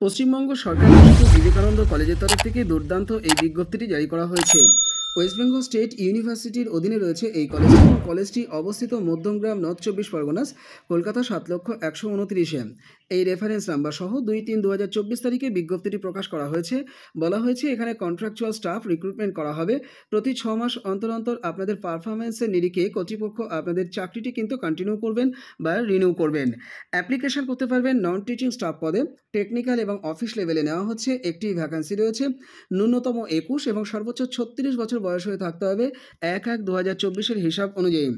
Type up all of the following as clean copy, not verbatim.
পশ্চিমবঙ্গ সরকার ঘোষিত বিবেকানন্দ কলেজের তরফ থেকে দুর্দান্ত এই বিজ্ঞপ্তিটি জারি করা হয়েছে। ওয়েস্ট বেঙ্গল স্টেট ইউনিভার্সিটির অধীনে রয়েছে এই কলেজটি এবং কলেজটি অবস্থিত মধ্যমগ্রাম, নর্থ 24 পরগনাস, কলকাতা 7,129,000। এই রেফারেন্স নাম্বার সহ 2-3-2024 তারিখে বিজ্ঞপ্তিটি প্রকাশ করা হয়েছে। বলা হয়েছে এখানে কন্ট্রাকচুয়াল স্টাফ রিক্রুটমেন্ট করা হবে। প্রতি 6 মাস অন্তর অন্তর আপনাদের পারফরমেন্সের নিরিখে কর্তৃপক্ষ আপনাদের চাকরিটি কিন্তু কন্টিনিউ করবেন বা রিনিউ করবেন। অ্যাপ্লিকেশন করতে পারবেন নন টিচিং স্টাফ পদে। টেকনিক্যাল এবং অফিস লেভেলে নেওয়া হচ্ছে। একটি ভ্যাকান্সি রয়েছে। ন্যূনতম 21 এবং সর্বোচ্চ 36 বছর বয়স হয়ে থাকতে হবে 1-1-2024 হিসাব অনুযায়ী।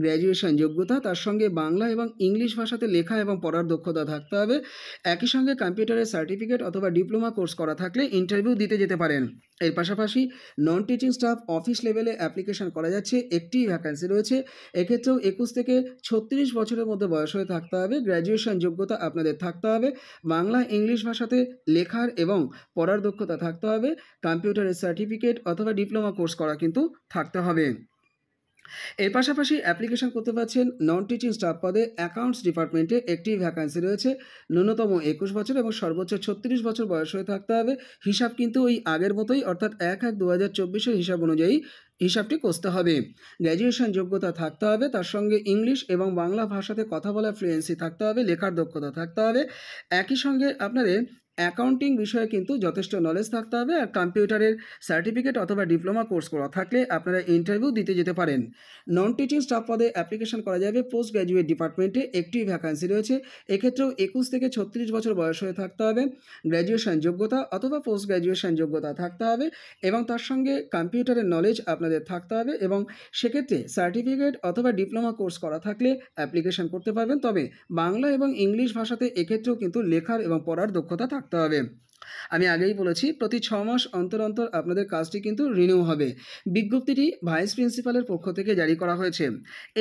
গ্র্যাজুয়েশন যোগ্যতা, তার সঙ্গে বাংলা এবং ইংলিশ ভাষাতে লেখা এবং পড়ার দক্ষতা থাকতে হবে। একই সঙ্গে কম্পিউটারের সার্টিফিকেট অথবা ডিপ্লোমা কোর্স করা থাকলে ইন্টারভিউ দিতে যেতে পারেন। এর পাশাপাশি নন টিচিং স্টাফ অফিস লেভেলে অ্যাপ্লিকেশন করা যাচ্ছে। একটি ভ্যাকান্সি রয়েছে। এক্ষেত্রেও 21 থেকে 36 বছরের মধ্যে বয়স হয়ে থাকতে হবে। গ্র্যাজুয়েশন যোগ্যতা আপনাদের থাকতে হবে। বাংলা ইংলিশ ভাষাতে লেখার এবং পড়ার দক্ষতা থাকতে হবে। কম্পিউটারের সার্টিফিকেট অথবা ডিপ্লোমা কোর্স করা কিন্তু থাকতে হবে। এর পাশাপাশি অ্যাপ্লিকেশন করতে পারছেন নন টিচিং স্টাফ পদে অ্যাকাউন্টস ডিপার্টমেন্টে। একটি ভ্যাকান্সি রয়েছে। ন্যূনতম 21 বছর এবং সর্বোচ্চ 36 বছর বয়স হয়ে থাকতে হবে। হিসাব কিন্তু ওই আগের মতোই, অর্থাৎ 1-1-2024 হিসাব অনুযায়ী হিসাবটি কষতে হবে। গ্র্যাজুয়েশন যোগ্যতা থাকতে হবে। তার সঙ্গে ইংলিশ এবং বাংলা ভাষাতে কথা বলার ফ্লুয়েন্সি থাকতে হবে। লেখার দক্ষতা থাকতে হবে। একই সঙ্গে আপনাদের অ্যাকাউন্টিং বিষয়ে কিন্তু যথেষ্ট নলেজ থাকতে হবে। আর কম্পিউটারের সার্টিফিকেট অথবা ডিপ্লোমা কোর্স করা থাকলে আপনারা ইন্টারভিউ দিতে যেতে পারেন। নন টিচিং স্টাফ পদে অ্যাপ্লিকেশন করা যাবে পোস্ট গ্র্যাজুয়েট ডিপার্টমেন্টে। একটি ভ্যাকান্সি রয়েছে। এক্ষেত্রেও 21 থেকে 36 বছর বয়স হয়ে থাকতে হবে। গ্র্যাজুয়েশন যোগ্যতা অথবা পোস্ট গ্র্যাজুয়েশন যোগ্যতা থাকতে হবে এবং তার সঙ্গে কম্পিউটারের নলেজ আপনাদের থাকতে হবে এবং সেক্ষেত্রে সার্টিফিকেট অথবা ডিপ্লোমা কোর্স করা থাকলে অ্যাপ্লিকেশন করতে পারবেন। তবে বাংলা এবং ইংলিশ ভাষাতে এক্ষেত্রেও কিন্তু লেখার এবং পড়ার দক্ষতা থাকতে হবে। আমি আগেই বলেছি প্রতি 6 মাস অন্তর অন্তর আপনাদের কাজটি কিন্তু রিনিউ হবে। বিজ্ঞপ্তিটি ভাইস প্রিন্সিপালের পক্ষ থেকে জারি করা হয়েছে।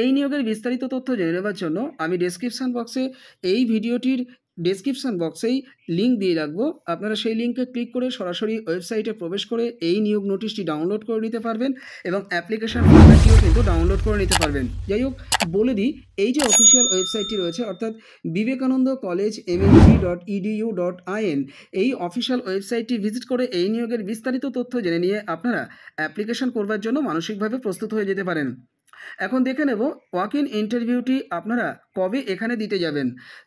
এই নিয়োগের বিস্তারিত তথ্য জেনে নেওয়ার জন্য আমি ডেসক্রিপশন বক্সে এই ভিডিওটির ডেসক্রিপশন বক্সেই লিঙ্ক দিয়ে রাখবো। আপনারা সেই লিঙ্কে ক্লিক করে সরাসরি ওয়েবসাইটে প্রবেশ করে এই নিয়োগ নোটিশটি ডাউনলোড করে নিতে পারবেন এবং অ্যাপ্লিকেশন ফর্ম্যাটটিও কিন্তু ডাউনলোড করে নিতে পারবেন। যাই হোক, বলে দিই এই যে অফিসিয়াল ওয়েবসাইটটি রয়েছে অর্থাৎ বিবেকানন্দ কলেজ mmg.edu.in, এই অফিসিয়াল ওয়েবসাইটটি ভিজিট করে এই নিয়োগের বিস্তারিত তথ্য জেনে নিয়ে আপনারা অ্যাপ্লিকেশন করবার জন্য মানসিকভাবে প্রস্তুত হয়ে যেতে পারেন। এখন দেখে নেব ওয়াক ইন ইন্টারভিউটি আপনারা কবে এখানে দিতে যাবেন।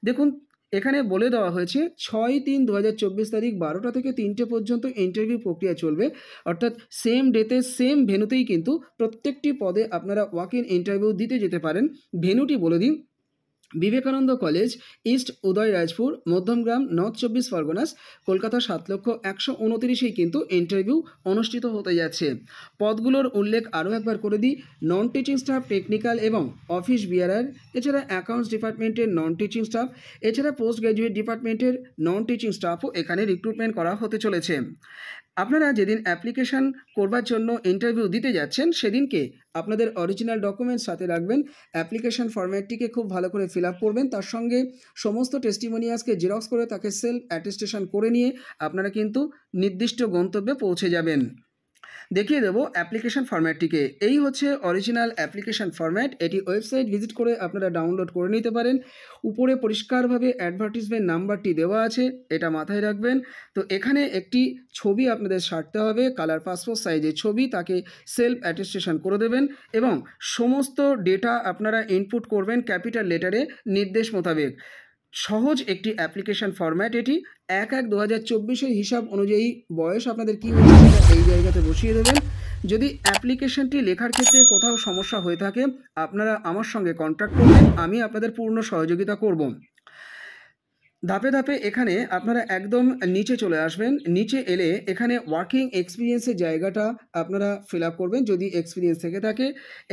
দেখুন, এখানে বলে দেওয়া হয়েছে 6-3-2024 তারিখ 12টা থেকে 3টে পর্যন্ত ইন্টারভিউ প্রক্রিয়া চলবে। অর্থাৎ সেম ডেতে সেম ভেন্যুতেই কিন্তু প্রত্যেকটি পদে আপনারা ওয়াক ইন ইন্টারভিউ দিতে যেতে পারেন। ভেন্যুটি বলে দিন, Vivekananda college, east Udayrajpur, Madhyamgram, north 24 Parganas, Kolkata 7,129,000 কিন্তু ইন্টারভিউ অনুষ্ঠিত হতে যাচ্ছে। পদগুলোর উল্লেখ আরও একবার করে দিই, নন টিচিং স্টাফ, টেকনিক্যাল এবং অফিস বিয়ারার, এছাড়া অ্যাকাউন্টস ডিপার্টমেন্টের নন টিচিং স্টাফ, এছাড়া পোস্ট গ্র্যাজুয়েট ডিপার্টমেন্টের নন টিচিং স্টাফও এখানে রিক্রুটমেন্ট করা হতে চলেছে। আপনারা যেদিন অ্যাপ্লিকেশন করবার জন্য ইন্টারভিউ দিতে যাচ্ছেন সেদিনকে আপনাদের অরিজিনাল ডকুমেন্টস সাথে রাখবেন। অ্যাপ্লিকেশন ফরম্যাটটিকে খুব ভালো করে ফিল আপ করবেন। তার সঙ্গে সমস্ত টেস্টিমোনিয়ালসকে জেরক্স করে তাকে সেলফ অ্যাটেস্টেশন করে নিয়ে আপনারা কিন্তু নির্দিষ্ট গন্তব্যে পৌঁছে যাবেন। দেখিয়ে দেবো অ্যাপ্লিকেশন ফরম্যাটটিকে। এই হচ্ছে অরিজিনাল অ্যাপ্লিকেশন ফরম্যাট। এটি ওয়েবসাইট ভিজিট করে আপনারা ডাউনলোড করে নিতে পারেন। উপরে পরিষ্কারভাবে অ্যাডভার্টিজমেন্ট নাম্বারটি দেওয়া আছে, এটা মাথায় রাখবেন। তো এখানে একটি ছবি আপনাদের সারতে হবে, কালার পাসপোর্ট সাইজের ছবি, তাকে সেলফ অ্যাটেস্টেশন করে দেবেন এবং সমস্ত ডেটা আপনারা ইনপুট করবেন ক্যাপিটাল লেটারে নির্দেশ মোতাবেক। সহজ একটি অ্যাপ্লিকেশন ফরম্যাট এটি। 1-1-2024 হিসাব অনুযায়ী বয়স আপনাদের কী হচ্ছে সেটা এই জায়গাতে বসিয়ে দেবেন। যদি অ্যাপ্লিকেশনটি লেখার ক্ষেত্রে কোথাও সমস্যা হয়ে থাকে আপনারা আমার সঙ্গে কন্ট্যাক্ট করবেন, আমি আপনাদের পূর্ণ সহযোগিতা করব। ধাপে ধাপে এখানে আপনারা একদম নিচে চলে আসবেন। নিচে এলে এখানে ওয়ার্কিং এক্সপিরিয়েন্সের জায়গাটা আপনারা ফিল আপ করবেন যদি এক্সপিরিয়েন্স থেকে থাকে।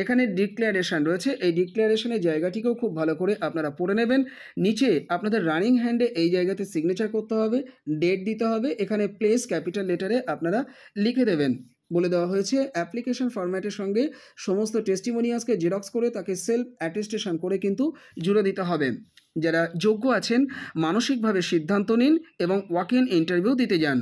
এখানে ডিক্লারেশন রয়েছে, এই ডিক্লারেশনের জায়গাটিকেও খুব ভালো করে আপনারা পড়ে নেবেন। নিচে আপনাদের রানিং হ্যান্ডে এই জায়গাতে সিগনেচার করতে হবে, ডেট দিতে হবে। এখানে প্লেস ক্যাপিটাল লেটারে আপনারা লিখে দেবেন। বলে দেওয়া হয়েছে অ্যাপ্লিকেশন ফরম্যাটের সঙ্গে সমস্ত টেস্টিমোনিয়ালসকে জেরক্স করে তাকে সেলফ অ্যাটেস্টেশন করে কিন্তু জুড়ে দিতে হবে। যারা যোগ্য আছেন মানসিকভাবে সিদ্ধান্ত নিন এবং ওয়াক ইন ইন্টারভিউ দিতে যান।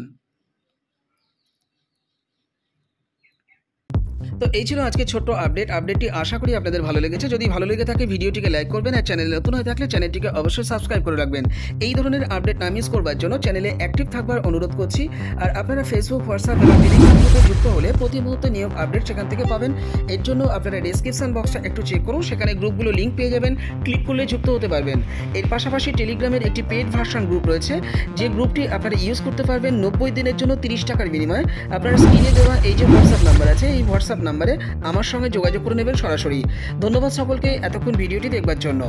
তো এই ছিল আজকে ছোট্ট আপডেটটি আশা করি আপনাদের ভালো লেগেছে। যদি ভালো লেগে থাকে ভিডিওটিকে লাইক করবেন, আর চ্যানেলে নতুন হয়ে থাকলে চ্যানেলটিকে অবশ্যই সাবস্ক্রাইব করে রাখবেন। এই ধরনের আপডেট না মিস করবার জন্য চ্যানেলে অ্যাক্টিভ থাকবার অনুরোধ করছি। আর আপনারা ফেসবুক, হোয়াটসঅ্যাপ এবং টেলিগ্রাম গ্রুপে যুক্ত হলে প্রতি মুহূর্তে নিয়োগ আপডেট সেখান থেকে পাবেন। এর জন্য আপনারা ডেসক্রিপশন বক্সটা একটু চেক করুন, সেখানে গ্রুপগুলো লিঙ্ক পেয়ে যাবেন, ক্লিক করলে যুক্ত হতে পারবেন। এর পাশাপাশি টেলিগ্রামের একটি পেড ভার্সন গ্রুপ রয়েছে, যে গ্রুপটি আপনারা ইউজ করতে পারবেন 90 দিনের জন্য 30 টাকার বিনিময়ে। আপনারা স্ক্রিনে দেওয়া এই যে হোয়াটসঅ্যাপ নাম্বার আছে, এই হোয়াটসঅ্যাপ নাম্বারে আমার সঙ্গে যোগাযোগ করে নেবেন সরাসরি। ধন্যবাদ সকলকে এতক্ষণ ভিডিওটি দেখবার জন্য।